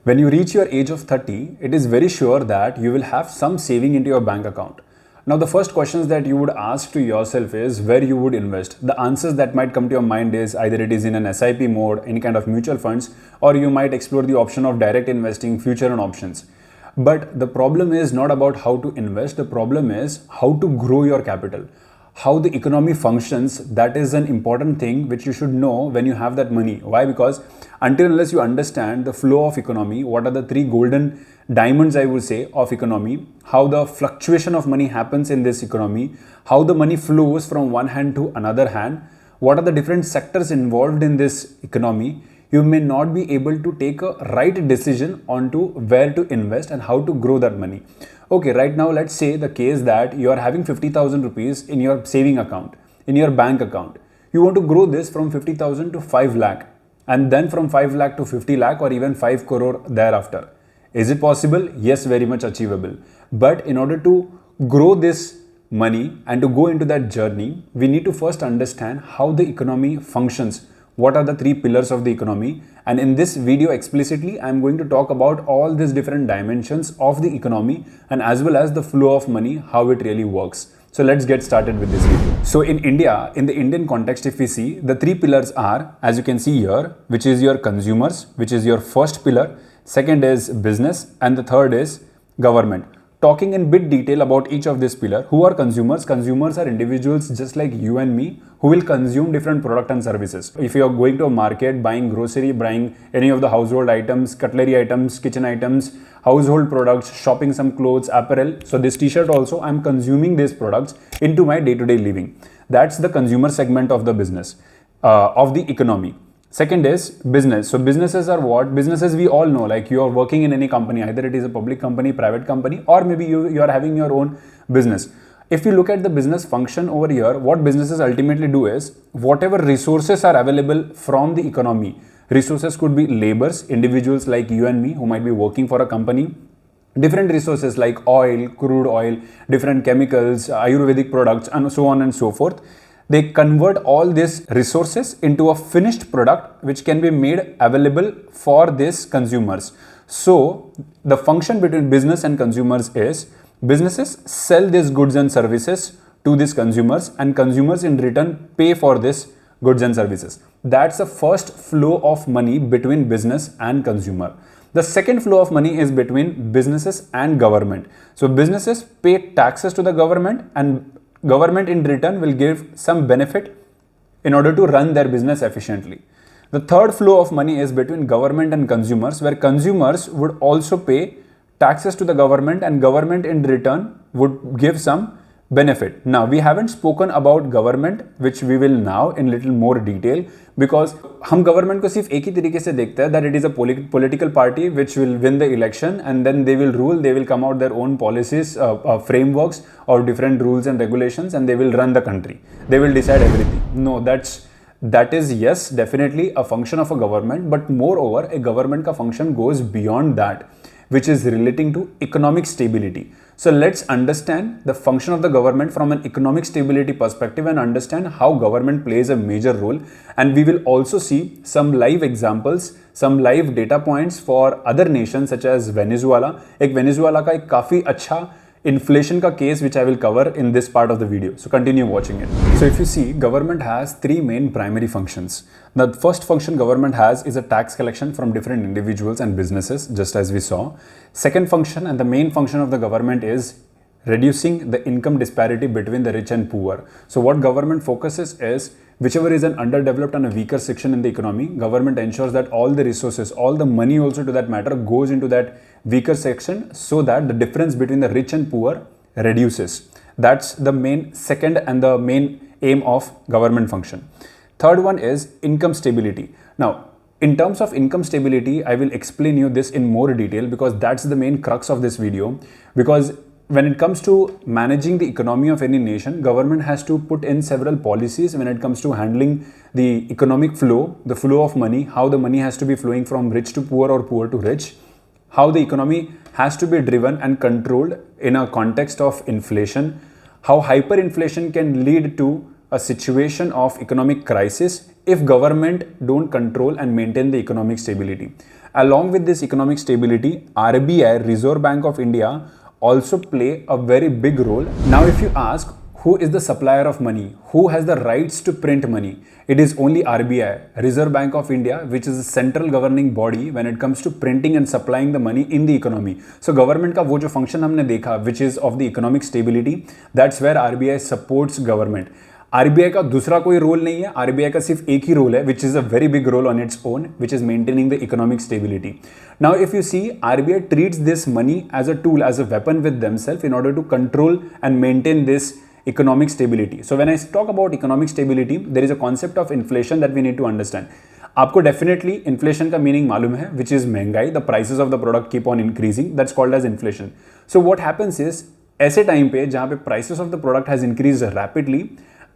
When you reach your age of 30, it is very sure that you will have some saving into your bank account. Now, the first questions that you would ask to yourself is where you would invest. The answers that might come to your mind is either it is in an SIP mode, any kind of mutual funds, or you might explore the option of direct investing, future and options. But the problem is not about how to invest, the problem is how to grow your capital. How the economy functions, that is an important thing which you should know when you have that money. Why? Because until unless you understand the flow of economy, what are the three golden diamonds, I would say, of economy, how the fluctuation of money happens in this economy, how the money flows from one hand to another hand, what are the different sectors involved in this economy, you may not be able to take a right decision onto where to invest and how to grow that money. Okay, right now let's say the case that you are having 50,000 rupees in your saving account, in your bank account. You want to grow this from 50,000 to 5 lakh and then from 5 lakh to 50 lakh or even 5 crore thereafter. Is it possible? Yes, very much achievable. But in order to grow this money and to go into that journey, we need to first understand how the economy functions. What are the three pillars of the economy? And in this video explicitly, I'm going to talk about all these different dimensions of the economy and as well as the flow of money, how it really works. So let's get started with this video. So in India, in the Indian context, if we see, the three pillars are, as you can see here, which is your consumers, which is your first pillar, second is business, and the third is government. Talking in bit detail about each of this pillar, who are consumers? Consumers are individuals just like you and me who will consume different product and services. If you are going to a market, buying grocery, buying any of the household items, cutlery items, kitchen items, household products, shopping some clothes, apparel. So this t-shirt also, I'm consuming these products into my day-to-day living. That's the consumer segment of the business, of the economy. Second is business. So businesses are what? Businesses we all know, like you are working in any company, either it is a public company, private company, or maybe you are having your own business. If you look at the business function over here, what businesses ultimately do is whatever resources are available from the economy. Resources could be laborers, individuals like you and me who might be working for a company. Different resources like oil, crude oil, different chemicals, Ayurvedic products, and so on and so forth. They convert all these resources into a finished product which can be made available for these consumers. So the function between business and consumers is businesses sell these goods and services to these consumers and consumers in return pay for these goods and services. That's the first flow of money between business and consumer. The second flow of money is between businesses and government. So businesses pay taxes to the government and government in return will give some benefit in order to run their business efficiently. The third flow of money is between government and consumers, where consumers would also pay taxes to the government and government in return would give some benefit. Now, we haven't spoken about government, which we will now in little more detail, because हम government को सिर्फ एक ही तरीके से देखते हैं that it is a political party which will win the election and then they will rule, they will come out their own policies, frameworks or different rules and regulations and they will run the country. They will decide everything. No, that is yes, definitely a function of a government, but moreover, a government ka function goes beyond that, which is relating to economic stability. So let's understand the function of the government from an economic stability perspective and understand how government plays a major role. And we will also see some live examples, some live data points for other nations such as Venezuela. एक Venezuela का एक काफी अच्छा inflation का case which I will cover in this part of the video. So continue watching it. So if you see, government has three main primary functions. The first function government has is a tax collection from different individuals and businesses, just as we saw. Second function and the main function of the government is reducing the income disparity between the rich and poor. So what government focuses is whichever is an underdeveloped and a weaker section in the economy, government ensures that all the resources, all the money also to that matter goes into that weaker section so that the difference between the rich and poor reduces. That's the main second and the main aim of government function. Third one is income stability. Now, in terms of income stability, I will explain you this in more detail because that's the main crux of this video. Because when it comes to managing the economy of any nation, government has to put in several policies when it comes to handling the economic flow, the flow of money, how the money has to be flowing from rich to poor or poor to rich, how the economy has to be driven and controlled in a context of inflation, how hyperinflation can lead to a situation of economic crisis if government don't control and maintain the economic stability. Along with this economic stability, RBI, Reserve Bank of India, also play a very big role. Now, if you ask, who is the supplier of money? Who has the rights to print money? It is only RBI, Reserve Bank of India, which is a central governing body when it comes to printing and supplying the money in the economy. So government का वो जो function हमने देखा, which is of the economic stability, that's where RBI supports government. RBI का दूसरा कोई role नहीं है, RBI का सिर्फ एक ही रोल है, which is a very big role on its own, which is maintaining the economic stability. Now, if you see, RBI treats this money as a tool, as a weapon with themselves in order to control and maintain this economic stability. So when I talk about economic stability, there is a concept of inflation that we need to understand. आपको definitely inflation का meaning मालूम है, which is mehngai, the prices of the product keep on increasing, that's called as inflation. So what happens is, ऐसे time पे जहां पे prices of the product has increase rapidly,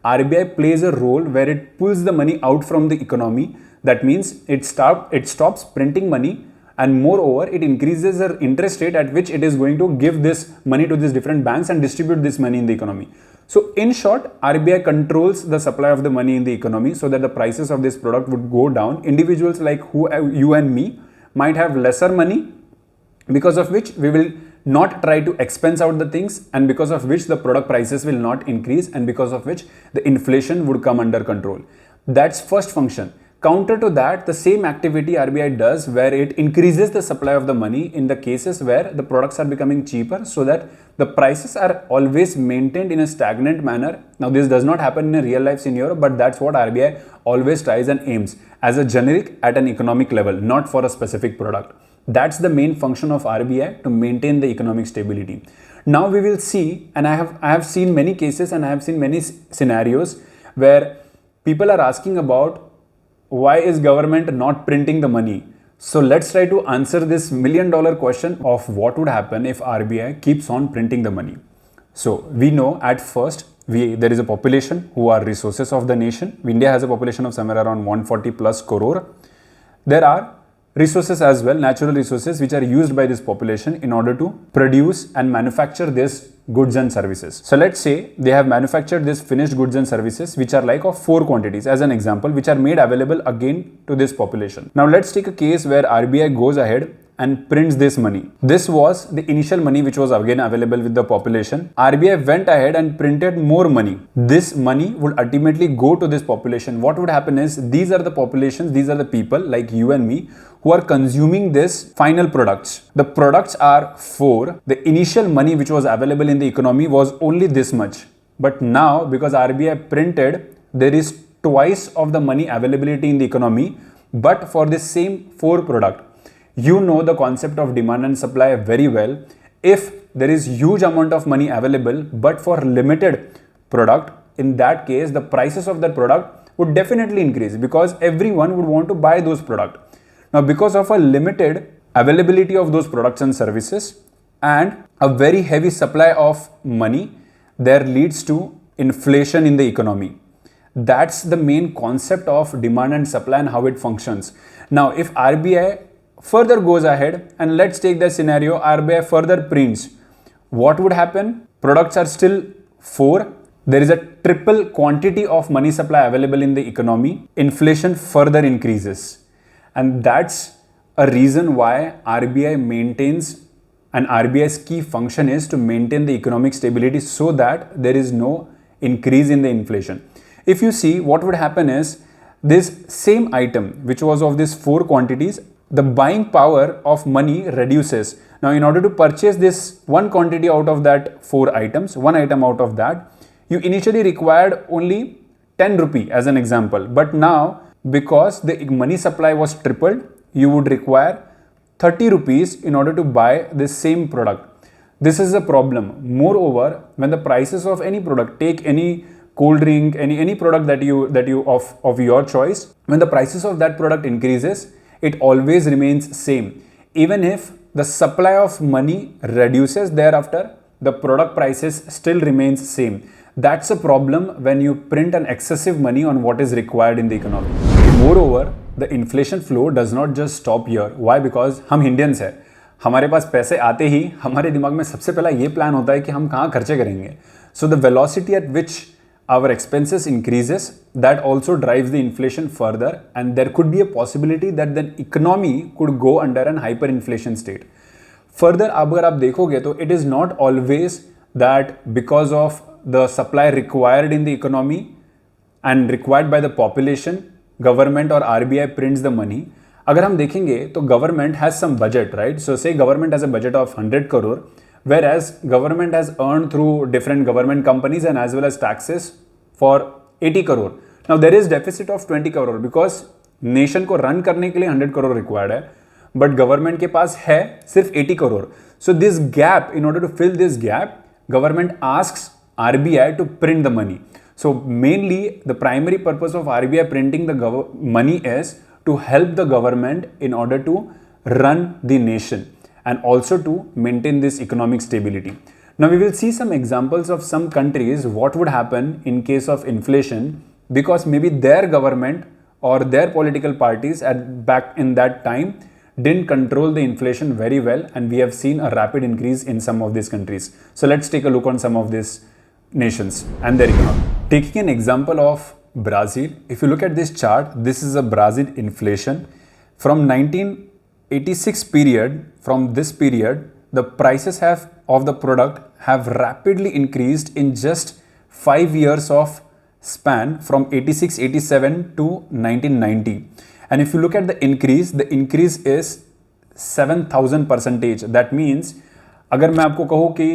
RBI plays a role where it pulls the money out from the economy. That means it stops printing money, and moreover it increases the interest rate at which it is going to give this money to these different banks and distribute this money in the economy. So in short, RBI controls the supply of the money in the economy so that the prices of this product would go down. Individuals like you and me might have lesser money, because of which we will not try to expense out the things, and because of which the product prices will not increase, and because of which the inflation would come under control. That's first function. Counter to that, the same activity RBI does where it increases the supply of the money in the cases where the products are becoming cheaper, so that the prices are always maintained in a stagnant manner. Now, this does not happen in a real life scenario, but that's what RBI always tries and aims as a generic at an economic level, not for a specific product. That's the main function of RBI, to maintain the economic stability. Now we will see, and I have seen many cases and I have seen many scenarios where people are asking about why is government not printing the money. So let's try to answer this $1,000,000 question of what would happen if RBI keeps on printing the money. So we know at first there is a population who are resources of the nation. India has a population of somewhere around 140 plus crore. There are resources as well, natural resources, which are used by this population in order to produce and manufacture this goods and services. So let's say they have manufactured this finished goods and services which are like of 4 quantities as an example, which are made available again to this population. Now let's take a case where RBI goes ahead and prints this money. This was the initial money which was again available with the population. RBI went ahead and printed more money. This money would ultimately go to this population. What would happen is, these are the populations, these are the people like you and me who are consuming this final products. The products are 4. The initial money which was available in the economy was only this much. But now, because RBI printed, there is twice of the money availability in the economy, but for the same 4 product. You know the concept of demand and supply very well. If there is huge amount of money available, but for limited product, in that case, the prices of that product would definitely increase, because everyone would want to buy those products. Now, because of a limited availability of those products and services and a very heavy supply of money, there leads to inflation in the economy. That's the main concept of demand and supply and how it functions. Now, if RBI further goes ahead, and let's take the scenario, RBI further prints, what would happen? Products are still 4. There is a triple quantity of money supply available in the economy. Inflation further increases. And that's a reason why RBI maintains, and RBI's key function is to maintain the economic stability so that there is no increase in the inflation. If you see, what would happen is, this same item which was of these 4 quantities, the buying power of money reduces. Now, in order to purchase this one quantity out of that 4 items, one item out of that, you initially required only 10 rupee as an example. But now, because the money supply was tripled, you would require 30 rupees in order to buy this same product. This is a problem. Moreover, when the prices of any product, take any cold drink, any product that you of your choice, when the prices of that product increases, it always remains same. Even if the supply of money reduces thereafter, the product prices still remains same. That's a problem when you print an excessive money on what is required in the economy. Moreover, the inflation flow does not just stop here. Why? Because हम Indians हैं, हमारे पास पैसे आते ही हमारे दिमाग में सबसे पहला ये प्लान होता है कि हम कहाँ खर्चे करेंगे. So the velocity at which our expenses increases, that also drives the inflation further, and there could be a possibility that the economy could go under an hyperinflation state. Further, अगर आप देखोगे तो it is not always that because of the supply required in the economy and required by the population, government or RBI prints the money. अगर हम देखेंगे तो government has some budget, right? So say government has a budget of 100 crore, whereas government has earned through different government companies and as well as taxes for 80 crore. Now there is deficit of 20 crore because nation को run करने के लिए 100 crore required है, but government के पास है सिर्फ 80 crore. So this gap, in order to fill this gap, government asks RBI to print the money. So mainly the primary purpose of RBI printing the money is to help the government in order to run the nation and also to maintain this economic stability. Now we will see some examples of some countries what would happen in case of inflation, because maybe their government or their political parties at back in that time didn't control the inflation very well, and we have seen a rapid increase in some of these countries. So let's take a look on some of these nations and their economy. Taking an example of Brazil, if you look at this chart, this is a Brazil inflation. From 1986 period, from this period, the prices of the product have rapidly increased in just 5 years of span from 86-87 to 1990. And if you look at the increase is 7,000%. That means अगर मैं आपको कहूँ कि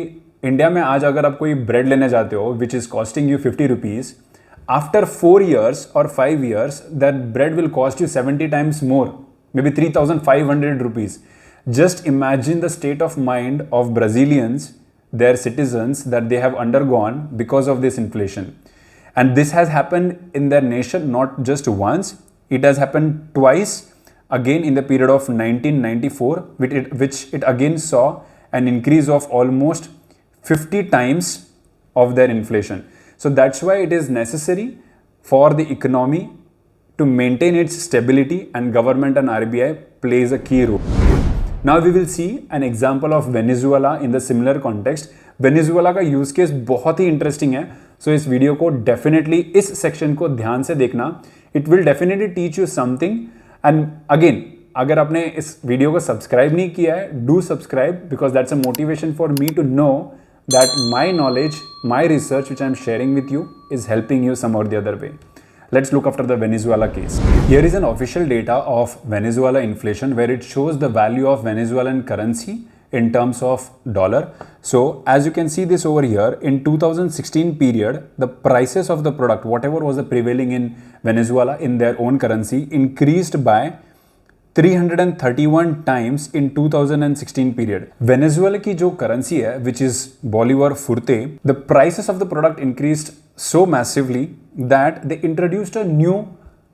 India में आज अगर आप कोई ब्रेड लेने जाते हो which is costing you 50 rupees, after 4 years or 5 years that bread will cost you 70 times more, maybe 3,500 rupees. Just imagine the state of mind of Brazilians, their citizens, that they have undergone because of this inflation. And this has happened in their nation not just once, it has happened twice, again in the period of 1994, which it again saw an increase of almost 50 times of their inflation. So that's why it is necessary for the economy to maintain its stability, and government and RBI plays a key role. Now we will see an example of Venezuela in the similar context. Venezuela का use case बहुत ही interesting है, so इस video को definitely इस section को ध्यान से देखना. It will definitely teach you something. And again, अगर आपने इस वीडियो को सब्सक्राइब नहीं किया है, do subscribe, because that's a motivation for me to know that my knowledge, my research which I am sharing with you is helping you some or the other way. Let's look after the Venezuela case. Here is an official data of Venezuela inflation where it shows the value of Venezuelan currency in terms of dollar. So as you can see this over here, in 2016 period, the prices of the product, whatever was the prevailing in Venezuela in their own currency, increased by 331 times in 2016 period. Venezuela की जो currency है, which is Bolivar Fuerte, the prices of the product increased so massively that they introduced a new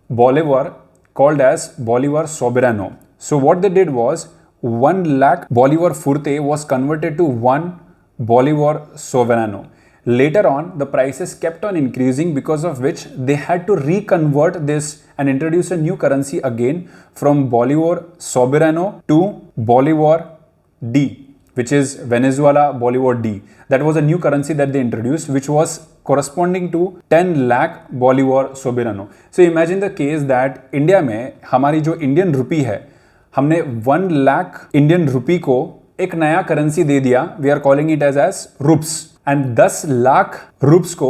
Bolivar called as Bolivar Soberano. So what they did was 1 lakh Bolivar Fuerte was converted to 1 Bolivar Soberano. Later on, the prices kept on increasing, because of which they had to reconvert this and introduce a new currency again from Bolivar Soberano to Bolivar D, which is Venezuela Bolivar D. That was a new currency that they introduced, which was corresponding to 10 lakh Bolivar Soberano. So imagine the case that India में हमारी जो Indian rupee है, हमने 1 lakh Indian rupee को एक नया currency दे दिया. We are calling it as rups. And 10 lakh rups को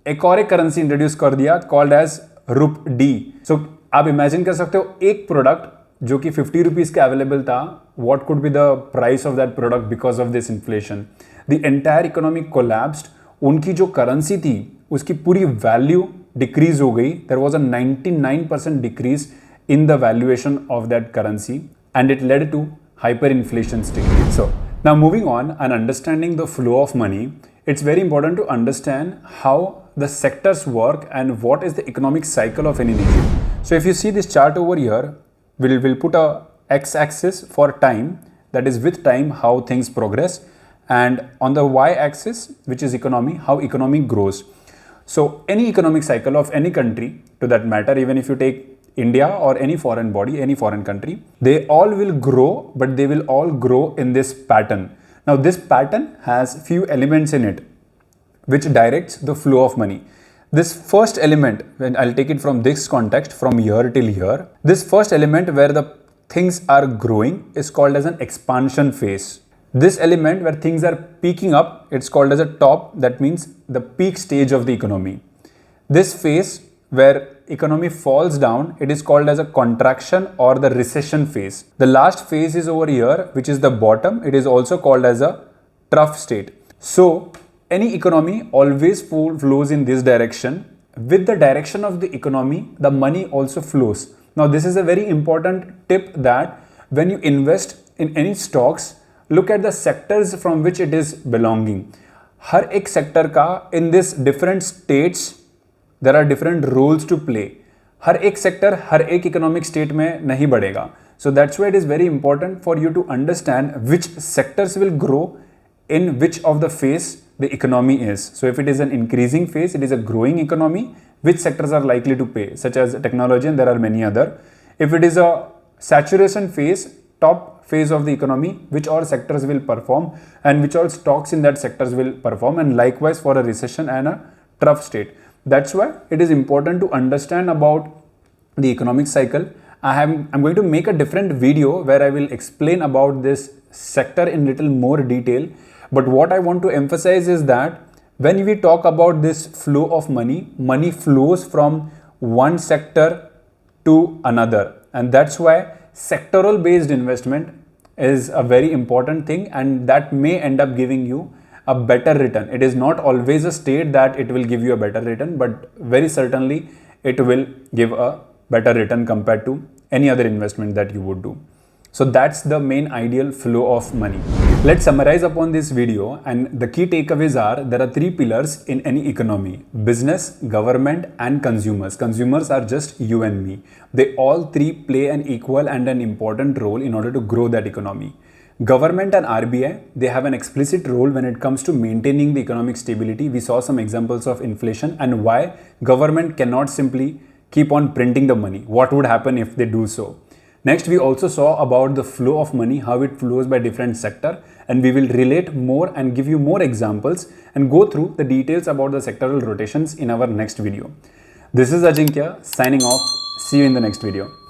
एक और एक करेंसी इंट्रोड्यूस कर दिया called as rupee. So आप इमेजिन कर सकते हो एक प्रोडक्ट जो कि 50 रुपीज का अवेलेबल था, what could be the price of that product because of this inflation. The entire economy collapsed. उनकी जो करेंसी थी उसकी पूरी वैल्यू डिक्रीज हो गई. There was a 99% decrease in the valuation of that currency and it led to hyper inflation state. So now moving on and understanding the flow of money, it's very important to understand how the sectors work and what is the economic cycle of any nation. So if you see this chart over here, we'll put a x-axis for time, that is with time how things progress, and on the y-axis, which is economy, how economy grows. So any economic cycle of any country, to that matter, even if you take India or any foreign body, any foreign country, they all will grow, but they will all grow in this pattern. Now this pattern has few elements in it which directs the flow of money. This first element, when I'll take it from this context, from here till here, this first element where the things are growing is called as an expansion phase. This element where things are peaking up, it's called as a top, that means the peak stage of the economy. This phase where economy falls down, it is called as a contraction or the recession phase. The last phase is over here, which is the bottom. It is also called as a trough state. So any economy always flows in this direction. With the direction of the economy, the money also flows. Now this is a very important tip, that when you invest in any stocks, look at the sectors from which it is belonging. हर एक sector का in this different states there are different roles to play. हर एक sector हर एक economic state में नहीं बढ़ेगा. So that's why it is very important for you to understand which sectors will grow in which of the phase the economy is. So if it is an increasing phase, it is a growing economy, which sectors are likely to pay, such as technology, and there are many other. If it is a saturation phase, top phase of the economy, which all sectors will perform and which all stocks in that sectors will perform, and likewise for a recession and a trough state. That's why it is important to understand about the economic cycle. I'm going to make a different video where I will explain about this sector in little more detail. But what I want to emphasize is that when we talk about this flow of money, money flows from one sector to another. And that's why sectoral based investment is a very important thing, and that may end up giving you a better return. It is not always a state that it will give you a better return, but very certainly it will give a better return compared to any other investment that you would do. So that's the main ideal flow of money. Let's summarize upon this video, and the key takeaways are there are three pillars in any economy: business, government and consumers. Consumers are just you and me. They all three play an equal and an important role in order to grow that economy. Government and RBI, they have an explicit role when it comes to maintaining the economic stability. We saw some examples of inflation and why government cannot simply keep on printing the money. What would happen if they do so? Next, we also saw about the flow of money, how it flows by different sector, and we will relate more and give you more examples and go through the details about the sectoral rotations in our next video. This is Ajinkya signing off. See you in the next video.